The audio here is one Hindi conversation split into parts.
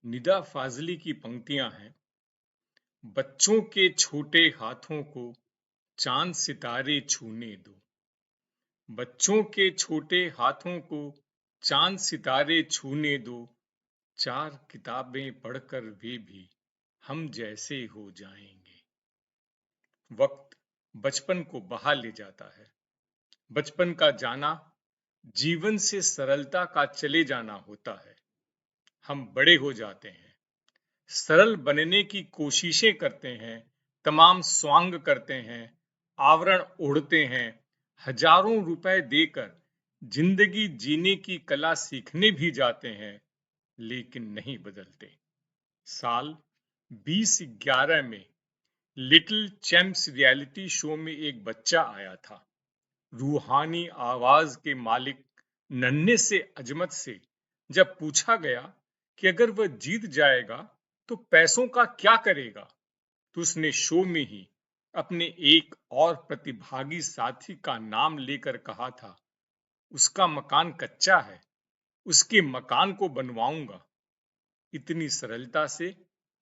निदा फाजली की पंक्तियां हैं। बच्चों के छोटे हाथों को चांद सितारे छूने दो। बच्चों के छोटे हाथों को चांद सितारे छूने दो। चार किताबें पढ़कर वे भी हम जैसे हो जाएंगे। वक्त बचपन को बहा ले जाता है। बचपन का जाना जीवन से सरलता का चले जाना होता है। हम बड़े हो जाते हैं, सरल बनने की कोशिशें करते हैं, तमाम स्वांग करते हैं, आवरण ओढ़ते हैं, हजारों रुपए देकर जिंदगी जीने की कला सीखने भी जाते हैं, लेकिन नहीं बदलते। साल 2011 में लिटिल चैंप्स रियलिटी शो में एक बच्चा आया था। रूहानी आवाज के मालिक नन्हे से अजमत से जब पूछा गया कि अगर वह जीत जाएगा तो पैसों का क्या करेगा, तो उसने शो में ही अपने एक और प्रतिभागी साथी का नाम लेकर कहा था, उसका मकान कच्चा है, उसके मकान को बनवाऊंगा। इतनी सरलता से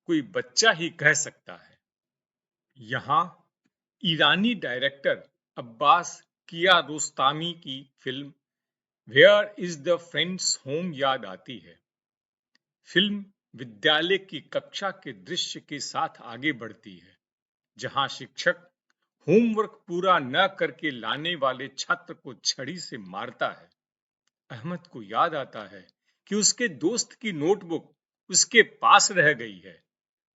कोई बच्चा ही कह सकता है। यहाँ ईरानी डायरेक्टर अब्बास कियारोस्तामी की film where is the friend's home याद आती है। फिल्म विद्यालय की कक्षा के दृश्य के साथ आगे बढ़ती है, जहां शिक्षक होमवर्क पूरा न करके लाने वाले छात्र को छड़ी से मारता है। अहमद को याद आता है कि उसके दोस्त की नोटबुक उसके पास रह गई है।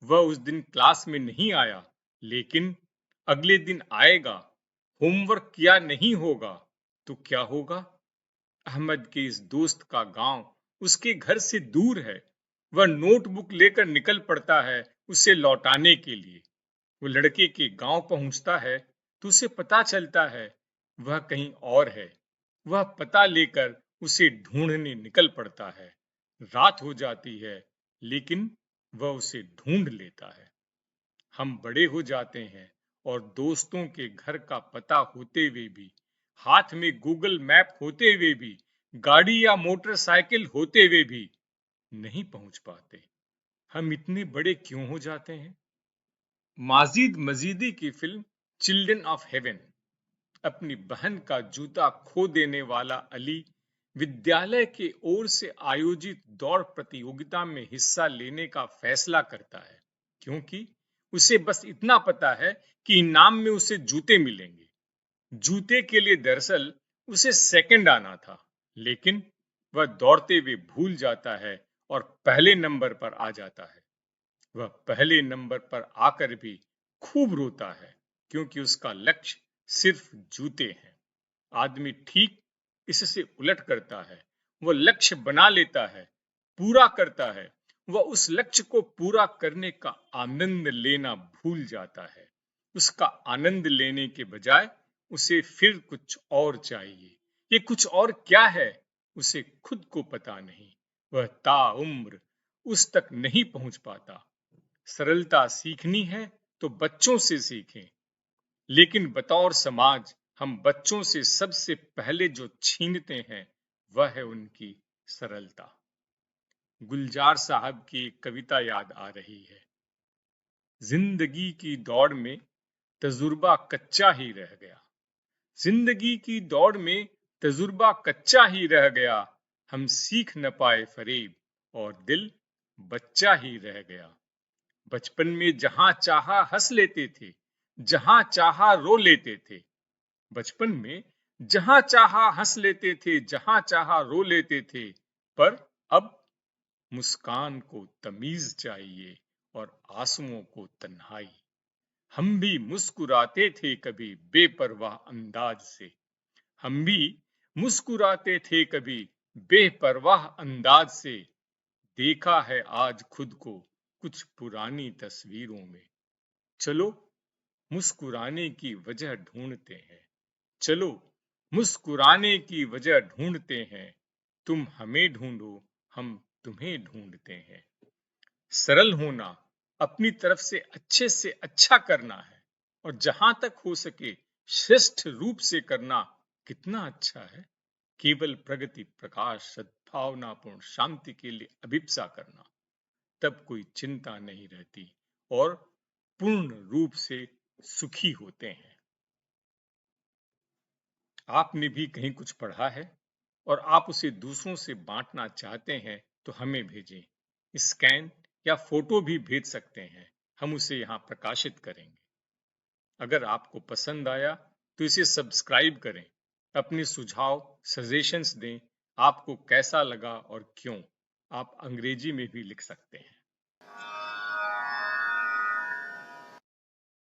वह उस दिन क्लास में नहीं आया, लेकिन अगले दिन आएगा। होमवर्क किया नहीं होगा तो क्या होगा? अहमद के इस दोस्त का गांव उसके घर से दूर है। वह नोटबुक लेकर निकल पड़ता है उसे लौटाने के लिए। वो लड़के के गांव पहुंचता है तो उसे पता चलता है वह कहीं और है। वह पता लेकर उसे ढूंढने निकल पड़ता है। रात हो जाती है, लेकिन वह उसे ढूंढ लेता है। हम बड़े हो जाते हैं और दोस्तों के घर का पता होते हुए भी, हाथ में गूगल मैप होते हुए भी, गाड़ी या मोटरसाइकिल होते हुए भी नहीं पहुंच पाते। हम इतने बड़े क्यों हो जाते हैं? माजिद मजीदी की फिल्म चिल्ड्रन ऑफ हेवन। अपनी बहन का जूता खो देने वाला अली विद्यालय के ओर से आयोजित दौड़ प्रतियोगिता में हिस्सा लेने का फैसला करता है, क्योंकि उसे बस इतना पता है कि इनाम में उसे जूते मिलेंगे। जूते के लिए दरअसल उसे सेकंड आना था, लेकिन वह दौड़ते हुए भूल जाता है और पहले नंबर पर आ जाता है। वह पहले नंबर पर आकर भी खूब रोता है, क्योंकि उसका लक्ष्य सिर्फ जूते हैं। आदमी ठीक इससे उलट करता है। वह लक्ष्य बना लेता है, पूरा करता है। वह उस लक्ष्य को पूरा करने का आनंद लेना भूल जाता है। उसका आनंद लेने के बजाय उसे फिर कुछ और चाहिए। ये कुछ और क्या है, उसे खुद को पता नहीं। वह ताउम्र उस तक नहीं पहुंच पाता। सरलता सीखनी है तो बच्चों से सीखें, लेकिन बतौर समाज हम बच्चों से सबसे पहले जो छीनते हैं वह है उनकी सरलता। गुलजार साहब की एक कविता याद आ रही है। जिंदगी की दौड़ में तजुर्बा कच्चा ही रह गया। जिंदगी की दौड़ में तजुर्बा कच्चा ही रह गया। हम सीख न पाए फरेब और दिल बच्चा ही रह गया। बचपन में जहां चाहा हंस लेते थे, जहां चाहा रो लेते थे। बचपन में जहां चाहा हंस लेते थे, जहां चाहा रो लेते थे। पर अब मुस्कान को तमीज चाहिए और आंसुओं को तन्हाई। हम भी मुस्कुराते थे कभी बेपरवाह अंदाज से। हम भी मुस्कुराते थे कभी बेपरवाह अंदाज से। देखा है आज खुद को कुछ पुरानी तस्वीरों में। चलो मुस्कुराने की वजह ढूंढते हैं। चलो मुस्कुराने की वजह ढूंढते हैं। तुम हमें ढूंढो, हम तुम्हें ढूंढते हैं। सरल होना अपनी तरफ से अच्छा करना है, और जहां तक हो सके श्रेष्ठ रूप से करना कितना अच्छा है। केवल प्रगति, प्रकाश, सद्भावनापूर्ण शांति के लिए अभिप्सा करना। तब कोई चिंता नहीं रहती और पूर्ण रूप से सुखी होते हैं। आपने भी कहीं कुछ पढ़ा है और आप उसे दूसरों से बांटना चाहते हैं तो हमें भेजें। स्कैन या फोटो भी भेज सकते हैं, हम उसे यहाँ प्रकाशित करेंगे। अगर आपको पसंद आया तो इसे सब्सक्राइब करें। अपने सुझाव सजेशंस दें। आपको कैसा लगा और क्यों? आप अंग्रेजी में भी लिख सकते हैं।